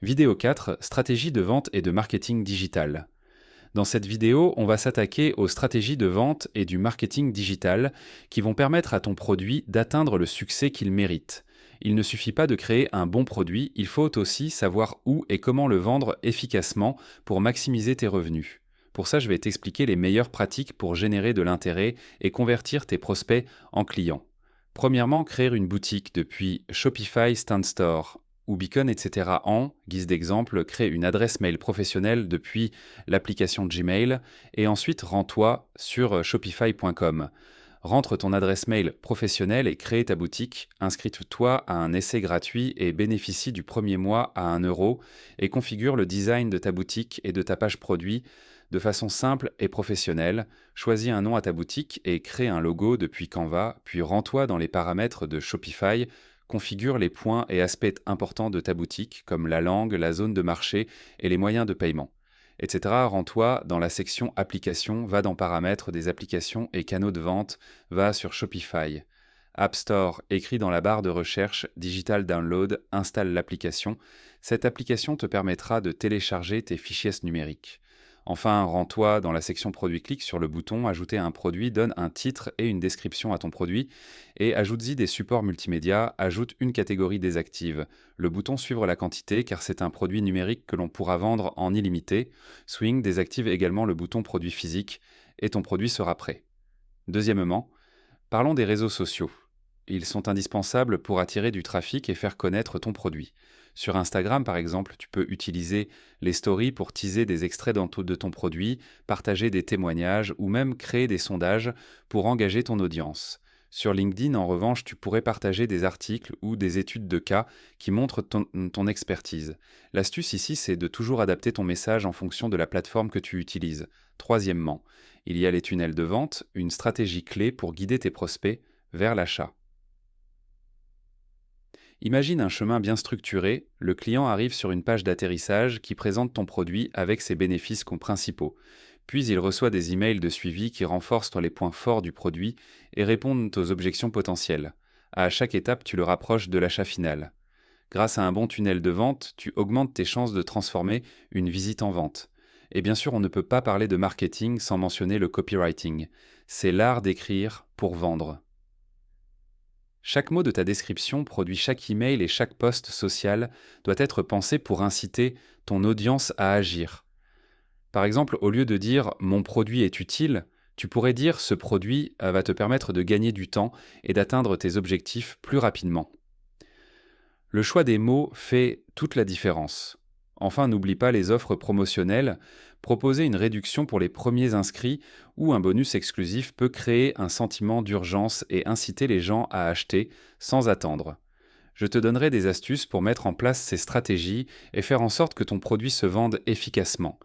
Vidéo 4, stratégie de vente et de marketing digital. Dans cette vidéo, on va s'attaquer aux stratégies de vente et du marketing digital qui vont permettre à ton produit d'atteindre le succès qu'il mérite. Il ne suffit pas de créer un bon produit, il faut aussi savoir où et comment le vendre efficacement pour maximiser tes revenus. Pour ça, je vais t'expliquer les meilleures pratiques pour générer de l'intérêt et convertir tes prospects en clients. Premièrement, créer une boutique depuis Shopify Stand Store ou Beacon, etc. En guise d'exemple, crée une adresse mail professionnelle depuis l'application Gmail et ensuite rends-toi sur shopify.com. Rentre ton adresse mail professionnelle et crée ta boutique, inscris-toi à un essai gratuit et bénéficie du premier mois à 1 € et configure le design de ta boutique et de ta page produit de façon simple et professionnelle. Choisis un nom à ta boutique et crée un logo depuis Canva, puis rends-toi dans les paramètres de Shopify, configure les points et aspects importants de ta boutique comme la langue, la zone de marché et les moyens de paiement, etc. Rends-toi dans la section Applications, va dans Paramètres des applications et canaux de vente, va sur Shopify. App Store, écrit dans la barre de recherche Digital Download, installe l'application. Cette application te permettra de télécharger tes fichiers numériques. Enfin, rends-toi dans la section Produit, clique sur le bouton Ajouter un produit, donne un titre et une description à ton produit et ajoute-y des supports multimédia, ajoute une catégorie désactive. Le bouton Suivre la quantité car c'est un produit numérique que l'on pourra vendre en illimité. Swing désactive également le bouton Produit physique et ton produit sera prêt. Deuxièmement, parlons des réseaux sociaux. Ils sont indispensables pour attirer du trafic et faire connaître ton produit. Sur Instagram, par exemple, tu peux utiliser les stories pour teaser des extraits de ton produit, partager des témoignages ou même créer des sondages pour engager ton audience. Sur LinkedIn, en revanche, tu pourrais partager des articles ou des études de cas qui montrent ton expertise. L'astuce ici, c'est de toujours adapter ton message en fonction de la plateforme que tu utilises. Troisièmement, il y a les tunnels de vente, une stratégie clé pour guider tes prospects vers l'achat. Imagine un chemin bien structuré, le client arrive sur une page d'atterrissage qui présente ton produit avec ses bénéfices principaux. Puis il reçoit des emails de suivi qui renforcent les points forts du produit et répondent aux objections potentielles. À chaque étape, tu le rapproches de l'achat final. Grâce à un bon tunnel de vente, tu augmentes tes chances de transformer une visite en vente. Et bien sûr, on ne peut pas parler de marketing sans mentionner le copywriting. C'est l'art d'écrire pour vendre. Chaque mot de ta description, produit chaque email et chaque post social doit être pensé pour inciter ton audience à agir. Par exemple, au lieu de dire « mon produit est utile », tu pourrais dire « ce produit va te permettre de gagner du temps et d'atteindre tes objectifs plus rapidement ». Le choix des mots fait toute la différence. Enfin, n'oublie pas les offres promotionnelles. Proposer une réduction pour les premiers inscrits ou un bonus exclusif peut créer un sentiment d'urgence et inciter les gens à acheter sans attendre. Je te donnerai des astuces pour mettre en place ces stratégies et faire en sorte que ton produit se vende efficacement.